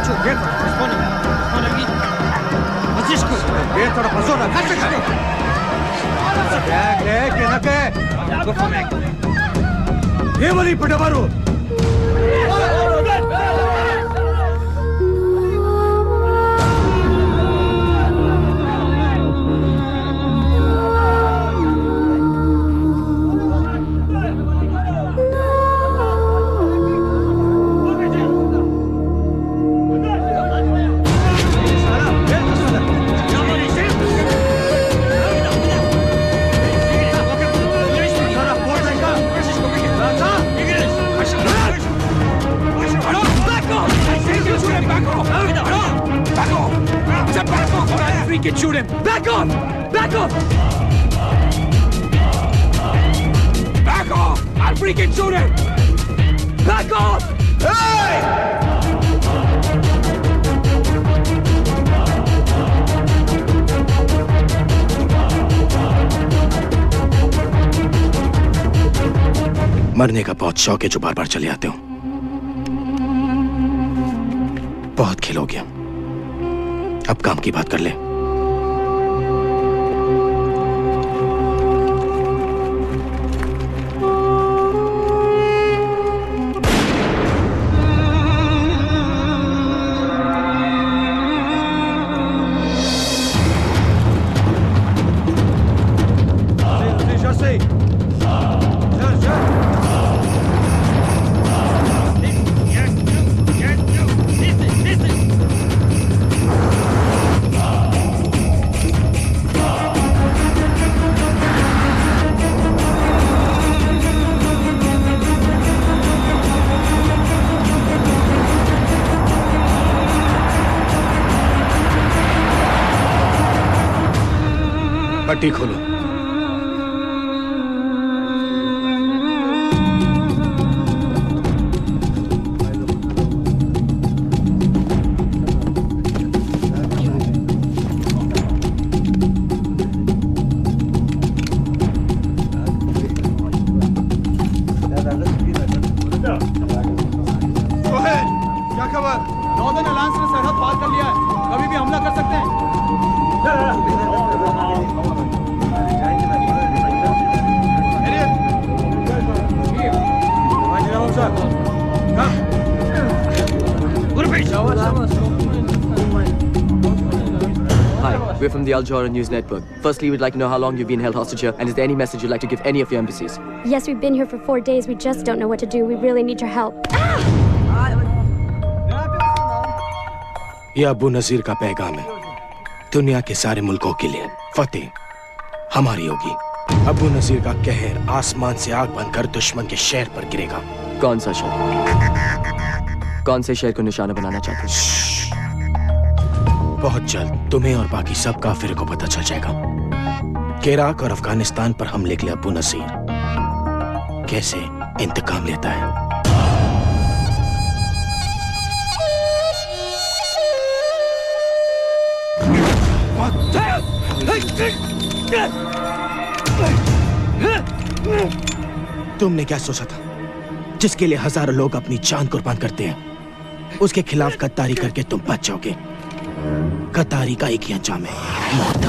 Ciu, dietro, rispondimi. Rispondi a chi? Francisco, dietro la persona, caccia che! Go for me. ఏమని పెట్టవారు Can shoot him! Back off! Back off! Back off! I'll freaking shoot him! Back off! Hey! मरने का बहुत शौक है जो बार बार चले आते हो। बहुत खेलोगे, अब काम की बात कर ले। पट्टी खोलो। क्या खबर? नॉर्दर्न अलायंस ने सरहद पार कर लिया है, कभी भी हमला कर सकते हैं। Hi, we're from the Al Jazeera News Network. Firstly, we'd like to know how long you've been held hostage here, and is there any message you'd like to give any of your embassies? Yes, we've been here for 4 days. We just don't know what to do. We really need your help. यह अबू नजीर का पैगाम है दुनिया के सारे मुल्कों के लिए। फतेह हमारी होगी। अबू नजीर का कहर आसमान से आग बनकर दुश्मन के शहर पर गिरेगा। कौन सा शहर? कौन से शहर को निशाना बनाना चाहते हैं? बहुत जल्द तुम्हें और बाकी सब काफिर को पता चल जाएगा कि इराक और अफगानिस्तान पर हमले के लिए अबू नजीर कैसे इंतकाम लेता है। तुमने क्या सोचा था? जिसके लिए हजारों लोग अपनी जान कुर्बान करते हैं, उसके खिलाफ गद्दारी करके तुम बच जाओगे। गद्दारी का एक ही अंजाम है, मौत।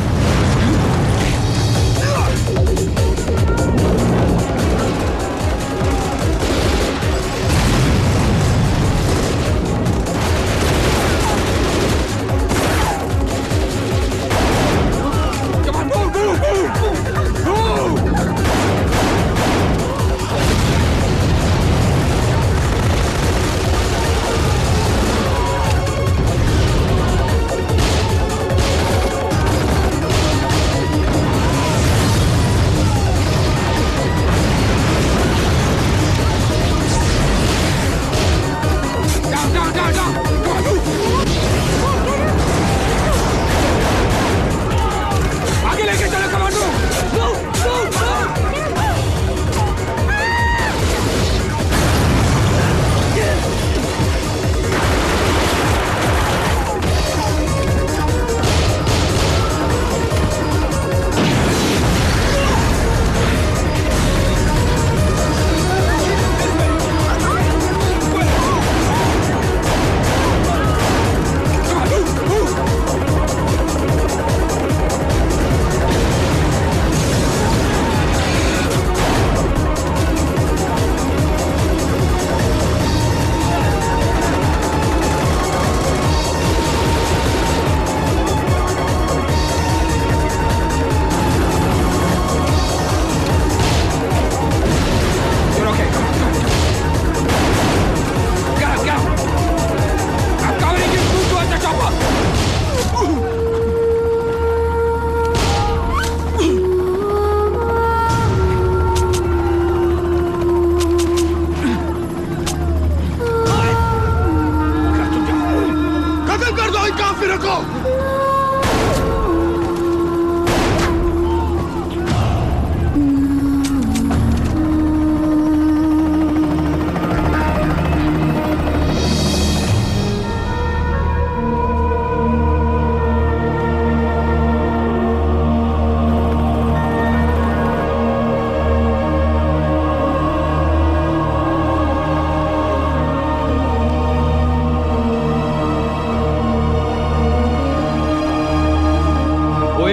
गोली रखो।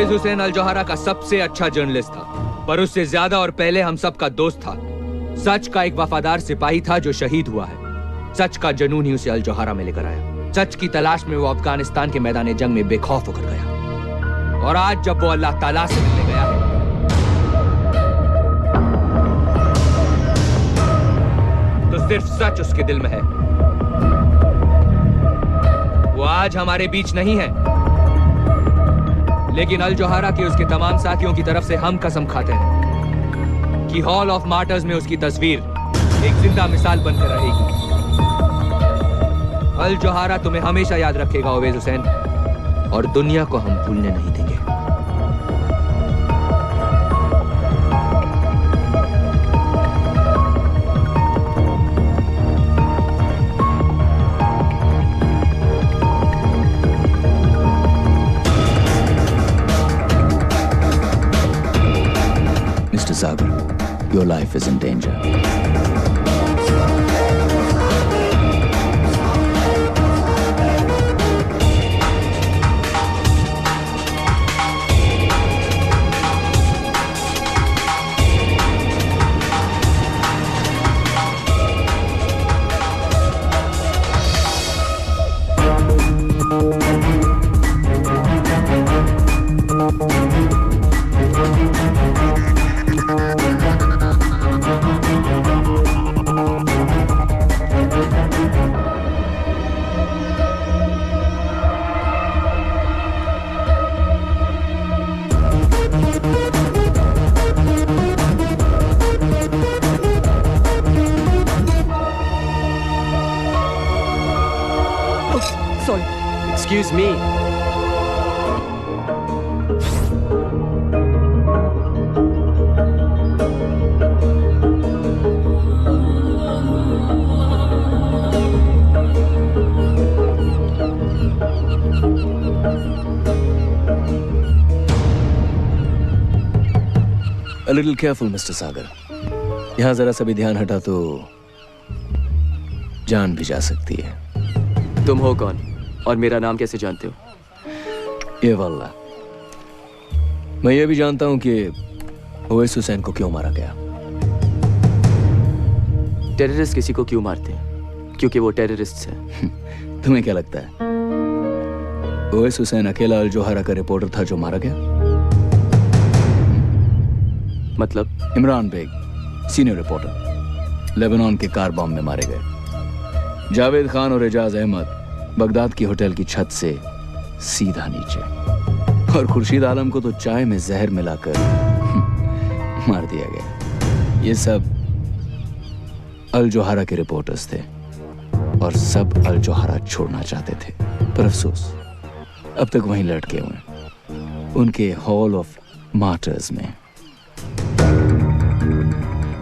हुसैन अल जोहरा का सबसे अच्छा जर्नलिस्ट था, पर उससे ज्यादा और पहले हम सबका दोस्त था। सच का एक वफादार सिपाही था जो शहीद हुआ है। सच का जनून ही उसे अल जोहरा में लेकर आया। सच की तलाश में वो अफगानिस्तान के मैदान जंग में बेखौफ होकर गया, और आज जब वो अल्लाह ताला से मिलने गया है तो सिर्फ सच उसके दिल में है। वो आज हमारे बीच नहीं है, लेकिन अल जोहरा के उसके तमाम साथियों की तरफ से हम कसम खाते हैं कि हॉल ऑफ मार्टर्स में उसकी तस्वीर एक जिंदा मिसाल बनकर रहेगी। अल जोहरा तुम्हें हमेशा याद रखेगा ओवैस हुसैन, और दुनिया को हम भूलने नहीं देंगे। Mr. Sagar, your life is in danger. Excuse me. A little careful, Mr. Sagar. यहाँ जरा सा भी ध्यान हटा तो जान भी जा सकती है। तुम हो कौन और मेरा नाम कैसे जानते हो? ये वल्ला, मैं ये भी जानता हूं कि ओवैस हुसैन को क्यों मारा गया। टेररिस्ट किसी को क्यों मारते हैं? क्योंकि वो टेररिस्ट हैं। तुम्हें क्या लगता है ओवैस हुसैन अकेला अल जोहरा का रिपोर्टर था जो मारा गया? मतलब? Imran Baig, senior reporter, Lebanon के कार बम में मारे गए। जावेद खान और एजाज अहमद बगदाद की होटल की छत से सीधा नीचे, और खुर्शीद आलम को तो चाय में जहर मिलाकर मार दिया गया। ये सब अल जोहरा के रिपोर्टर्स थे, और सब अल जोहरा छोड़ना चाहते थे, पर अफसोस अब तक वहीं लटके हुए उनके हॉल ऑफ मार्टर्स में।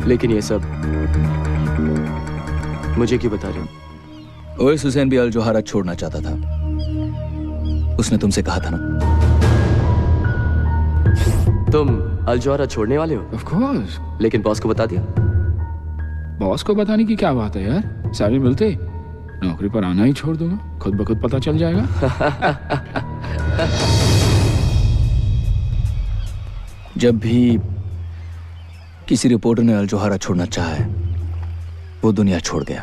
लेकिन ये सब मुझे क्यों बता रहे हो? ओवैस हुसैन भी अल जोहरा छोड़ना चाहता था। उसने तुमसे कहा था ना। तुम अल जोहरा छोड़ने वाले हो? Of course. लेकिन बॉस को बता दिया? बॉस को बताने की क्या बात है यार, सारे मिलते नौकरी पर आना ही छोड़ दूंगा, खुद ब खुद पता चल जाएगा। जब भी किसी रिपोर्टर ने अल जोहरा छोड़ना चाहा है, वो दुनिया छोड़ गया,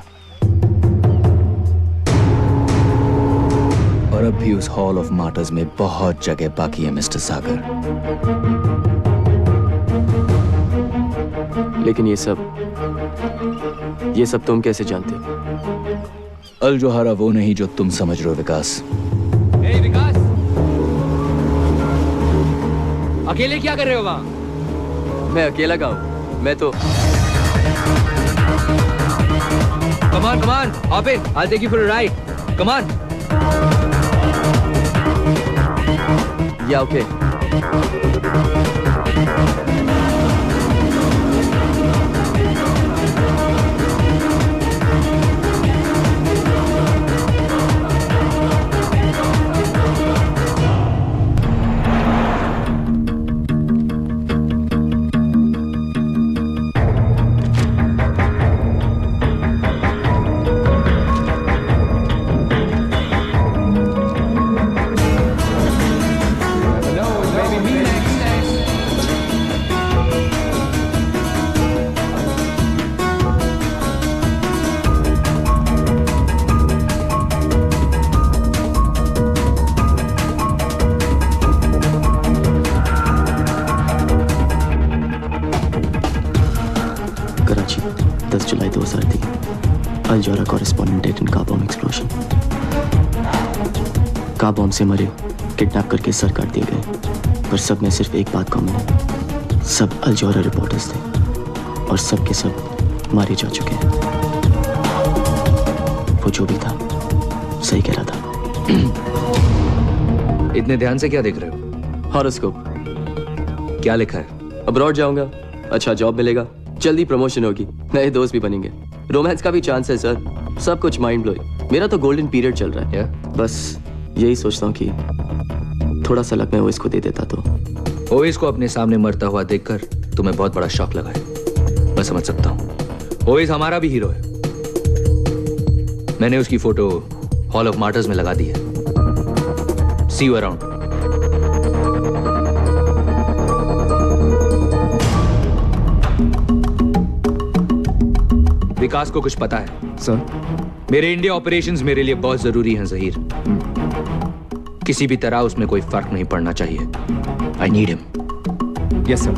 और अब भी उस हॉल ऑफ मार्टर्स में बहुत जगह बाकी है मिस्टर सागर। लेकिन ये सब तुम कैसे जानते हो? अल जोहरा वो नहीं जो तुम समझ रहे हो विकास। Hey, विकास, अकेले क्या कर रहे हो वहां? मैं अकेला का हूं, मैं तो Come on, hop in. I'll take you for a ride. Come on. Yeah, okay. Karachi 10 जुलाई 2003 अल जौहरा correspondent dead in car bomb explosion. Car bomb से मरे किडनैप करके सर काट दिए गए, पर सब में सिर्फ एक बात कॉमन है, सब अल जौहरा रिपोर्टर्स थे और सब के सब मारे जा चुके हैं। वो जो भी था सही कह रहा था। इतने ध्यान से क्या देख रहे हो? हॉरोस्कोप। क्या लिखा है? अब्रॉड जाऊंगा, अच्छा जॉब मिलेगा, जल्दी प्रमोशन होगी, नए दोस्त भी बनेंगे, रोमांस का भी चांस है सर, सब कुछ माइंड ब्लोइंग। मेरा तो गोल्डन पीरियड चल रहा है। बस यही सोचता हूँ कि थोड़ा सा लक मैं वो इसको दे देता तो। ओवेस को अपने सामने मरता हुआ देखकर तुम्हें बहुत बड़ा शॉक लगा है, मैं समझ सकता हूँ। ओवेस हमारा भी हीरो है। मैंने उसकी फोटो हॉल ऑफ मार्टर्स में लगा दी है। सी यू अराउंड। विकास को कुछ पता है सर? मेरे इंडिया ऑपरेशंस मेरे लिए बहुत जरूरी हैं जहीर। किसी भी तरह उसमें कोई फर्क नहीं पड़ना चाहिए। I need him. Yes sir.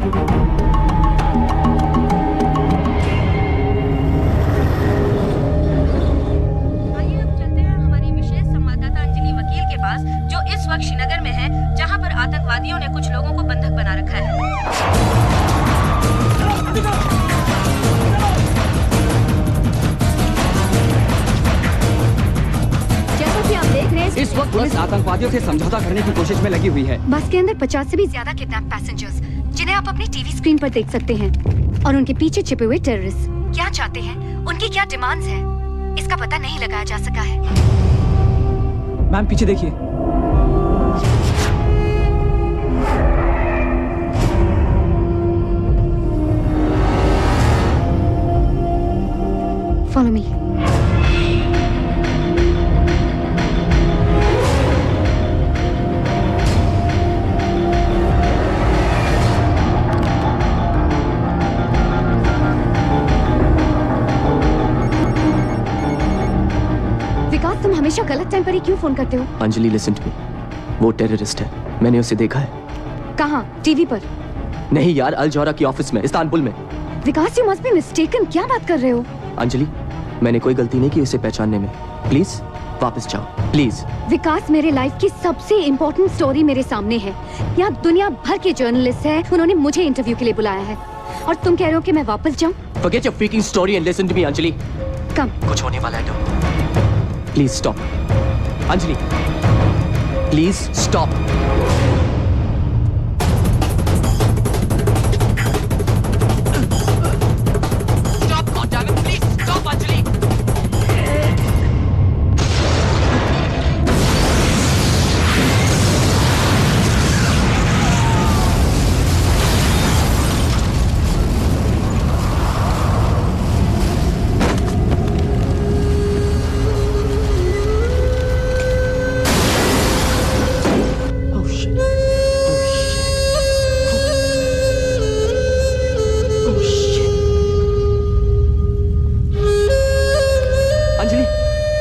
आइए अब चलते हैं हमारी विशेष संवाददाता अंजलि वकील के पास, जो इस वक्त श्रीनगर में है, जहां पर आतंकवादियों ने कुछ लोगों को बंधक बना रखा है। इस वक्त पुलिस आतंकवादियों से समझौता करने की कोशिश में लगी हुई है। बस के अंदर 50 से भी ज्यादा किडनैप पैसेंजर्स, जिन्हें आप अपनी टीवी स्क्रीन पर देख सकते हैं, और उनके पीछे छिपे हुए टेररिस्ट क्या चाहते हैं, उनकी क्या डिमांड्स हैं, इसका पता नहीं लगाया जा सका है। मैम पीछे देखिए। Follow me. तुम हमेशा गलत टाइम पर ही क्यों फोन करते हो? अंजलि लिसन टू मी, वो टेररिस्ट है, मैंने उसे देखा है। कहाँ? टीवी पर? नहीं यार, अल जौहरा की ऑफिस में, इस्तांबुल में। विकास, यू मस्ट बी मिस्टेकन। क्या बात कर रहे हो? अंजलि, मैंने कोई गलती नहीं की उसे पहचानने में। प्लीज वापस जाओ, प्लीज। विकास, मेरे लाइफ की सबसे इम्पोर्टेंट स्टोरी मेरे सामने है। यहाँ दुनिया भर के जर्नलिस्ट हैं, उन्होंने मुझे इंटरव्यू के लिए बुलाया है, और तुम कह रहे हो कि मैं वापस जाऊँ? Forget your freaking story and listen to me, Anjali. कम। कुछ होने वाला है तो please stop. Anjali, please stop. Stop, goddamn it, please stop Anjali.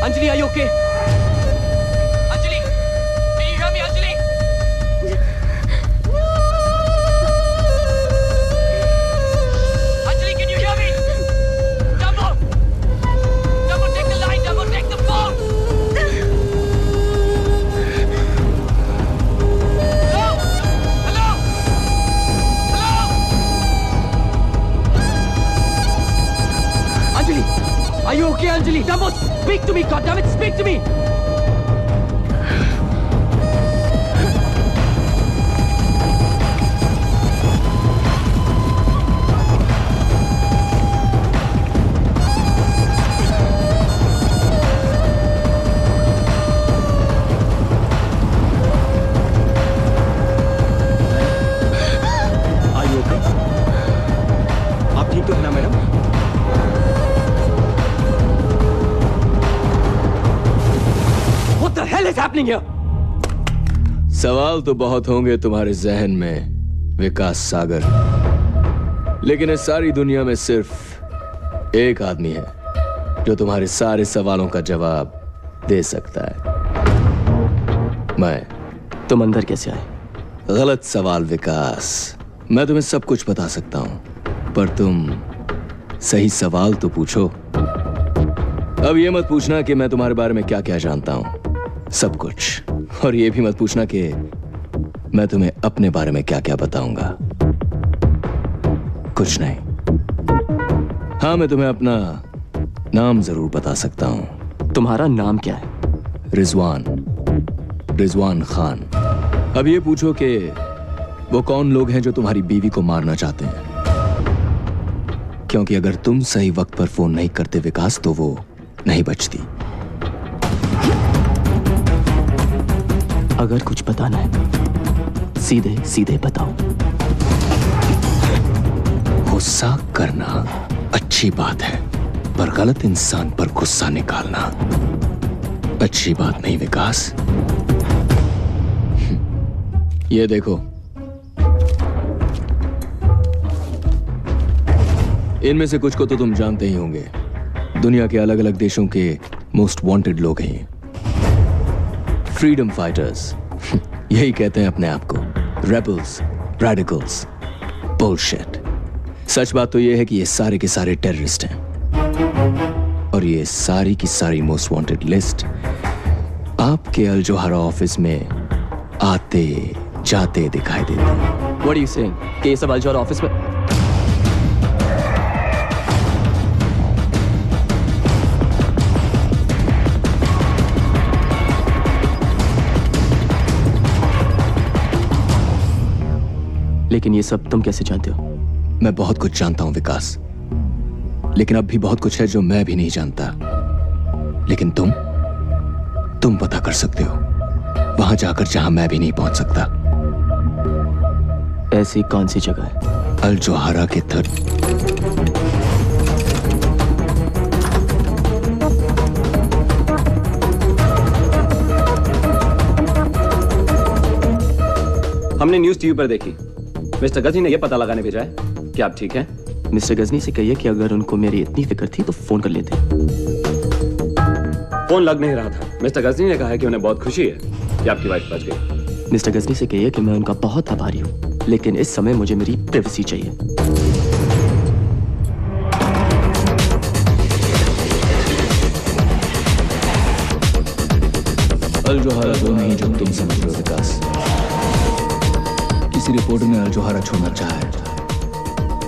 Anjali, are you okay? Anjali, can you hear me, Anjali? Anjali, can you hear me? Dumbo! Dumbo, take the line, Dumbo, take the phone! Hello? Hello? Hello? Anjali, are you okay, Anjali? Dumbo, speak to me, goddammit, speak to me! hell is happening here? सवाल तो बहुत होंगे तुम्हारे जहन में विकास सागर, लेकिन इस सारी दुनिया में सिर्फ एक आदमी है जो तुम्हारे सारे सवालों का जवाब दे सकता है। मैं। तुम अंदर कैसे आए? गलत सवाल विकास। मैं तुम्हें सब कुछ बता सकता हूं, पर तुम सही सवाल तो पूछो। अब ये मत पूछना कि मैं तुम्हारे बारे में क्या क्या जानता हूं, सब कुछ। और ये भी मत पूछना कि मैं तुम्हें अपने बारे में क्या क्या बताऊंगा, कुछ नहीं। हाँ, मैं तुम्हें अपना नाम जरूर बता सकता हूं। तुम्हारा नाम क्या है? रिजवान खान। अब ये पूछो कि वो कौन लोग हैं जो तुम्हारी बीवी को मारना चाहते हैं, क्योंकि अगर तुम सही वक्त पर फोन नहीं करते विकास, तो वो नहीं बचती। अगर कुछ बताना है सीधे सीधे बताओ। गुस्सा करना अच्छी बात है, पर गलत इंसान पर गुस्सा निकालना अच्छी बात नहीं विकास। ये देखो, इनमें से कुछ को तो तुम जानते ही होंगे। दुनिया के अलग अलग देशों के मोस्ट वांटेड लोग हैं। फ्रीडम फाइटर्स यही कहते हैं अपने आप को, रेबल्स, रेडिकल्स, बुलशिट। सच बात तो यह है कि ये सारे के सारे टेररिस्ट हैं, और ये सारी की सारी मोस्ट वांटेड लिस्ट आपके अल जोहरा ऑफिस में आते जाते दिखाई देती है। What are you saying? कि ये सब अल जोहरा ऑफिस में? लेकिन ये सब तुम कैसे जानते हो? मैं बहुत कुछ जानता हूं विकास, लेकिन अब भी बहुत कुछ है जो मैं भी नहीं जानता। लेकिन तुम पता कर सकते हो, वहां जाकर जहां मैं भी नहीं पहुंच सकता। ऐसी कौन सी जगह है? अल जोहरा के हमने न्यूज़ टीवी पर देखी। मिस्टर गजनी ने यह पता लगाने भेजा है कि आप ठीक हैं। मिस्टर गजनी से कहिए कि अगर उनको मेरी इतनी फिक्र थी तो फोन कर लेते। फोन लग नहीं रहा था। मिस्टर गजनी ने कहा है कि उन्हें बहुत खुशी है कि आपकी वाइफ बच गई। मिस्टर गजनी से कहिए कि मैं उनका बहुत आभारी हूँ, लेकिन इस समय मुझे मेरी प्राइवेसी चाहिए। अल जोहरा वो नहीं जो तुम समझ रहे हो विकास। किसी रिपोर्टर ने अल जोहरा छोड़ना चाहा है,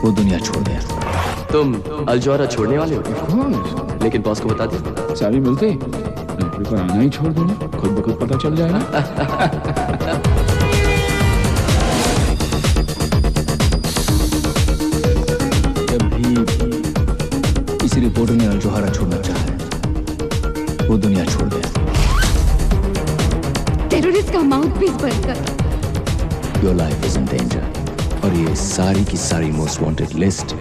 वो दुनिया छोड़ गया। तुम अल जोहरा छोड़ने वाले हो? लेकिन बॉस को बता दे। सारी मिलते नौकरी पर आना ही छोड़ दूंगा, खुद ब खुद पता चल जाएगा। जब भी किसी रिपोर्टर ने अल जोहरा छोड़ना चाहा है, वो दुनिया छोड़ गया। टेररिस्ट का माउथपीस बनकर। Your life is in danger। और ये सारी की सारी मोस्ट वांटेड लिस्ट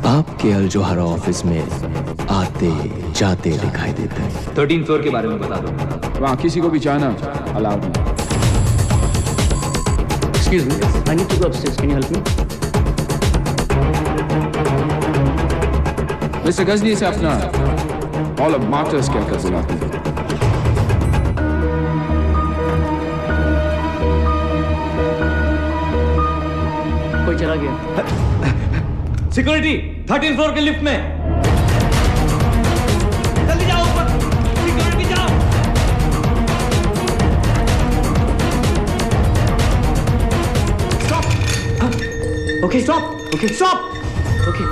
आपके अल जोहरा ऑफिस में आते जाते दिखाई देते हैं। 13 फ्लोर के बारे में बता दो। वहाँ किसी को भी जाना अलाउड नहीं। Excuse me, I need to go upstairs. Can you help me? Mister Ghajini से अपना Hall of Martyrs क्या कर बुलाते हैं? कोई चला गया। सिक्योरिटी 13 फ्लोर के लिफ्ट में। जल्दी जाओ ऊपर। सिक्योरिटी जाओ। Stop. Okay stop. Okay stop. Okay.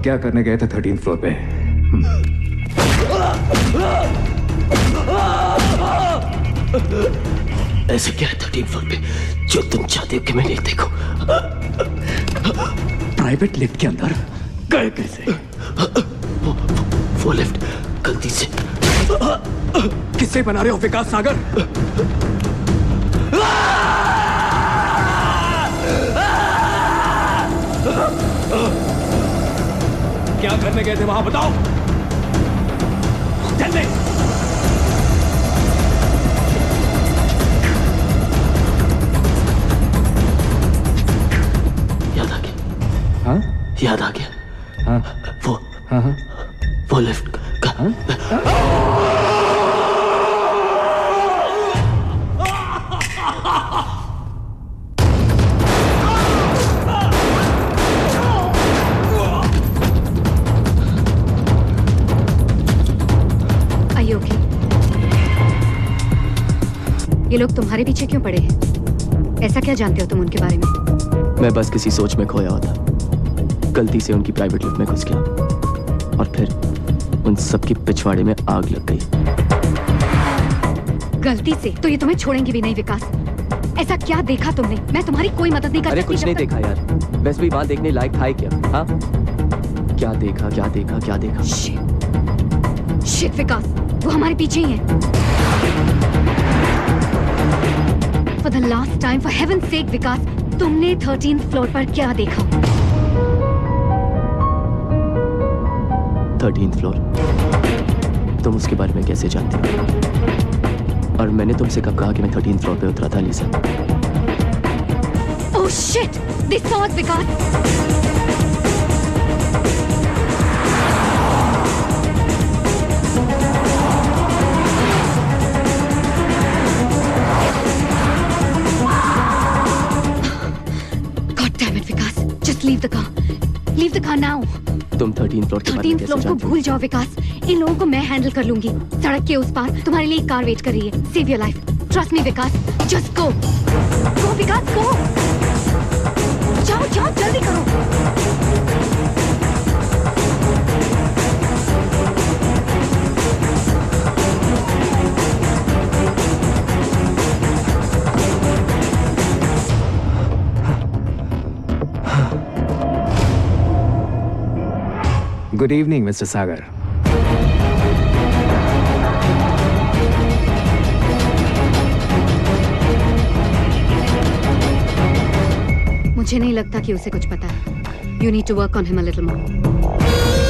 क्या करने गए थे 13 फ्लोर पे? ऐसे क्या है 13 फ्लोर पे जो तुम चाहते हो कि मैं नहीं देखूं? प्राइवेट लिफ्ट के अंदर गए कैसे? वो लिफ्ट गलती से किससे बना रहे हो विकास सागर? क्या करने गए थे वहां बताओ? जल्दी! याद आ गया। हाँ? याद आ गया। हाँ? वो लिफ्ट का। ये लोग तुम्हारे पीछे क्यों पड़े हैं? ऐसा क्या जानते हो तुम उनके बारे में? मैं बस किसी सोच में खोया होता, गलती से उनकी प्राइवेट लिफ्ट में घुस गया और फिर उन सबकी पिछवाड़े में आग लग गई। गलती से? तो ये तुम्हें छोड़ेंगे भी नहीं विकास। ऐसा क्या देखा तुमने? मैं तुम्हारी कोई मदद नहीं कर सकती। अरे कुछ नहीं देखा यार, वैसे भी वहां देखने लायक था ही क्या? हाँ? क्या देखा क्या देखा क्या देखा? शिट विकास, वो हमारे पीछे ही है। For the last time, for heaven's sake, विकास, तुमने 13th फ्लोर पर क्या देखा? 13th floor? तुम उसके बारे में कैसे जानते हो? और मैंने तुमसे कब कहा कि मैं 13th फ्लोर पे उतरा था, लीसा? Oh shit! They saw us, Vikas! Leave the car. Leave the car now. तुम 13th फ्लोर के बारे में कैसे जानती हो? 13th फ्लोर को भूल जाओ विकास। इन लोगों को मैं हैंडल कर लूंगी। सड़क के उस पार तुम्हारे लिए एक कार वेट कर रही है। Save your life. Trust me Vikas. Just go. Go Vikas, go. जाओ जाओ जल्दी करो। Good evening, Mr. Sagar. मुझे नहीं लगता कि उसे कुछ पता है। You need to work on him a little more.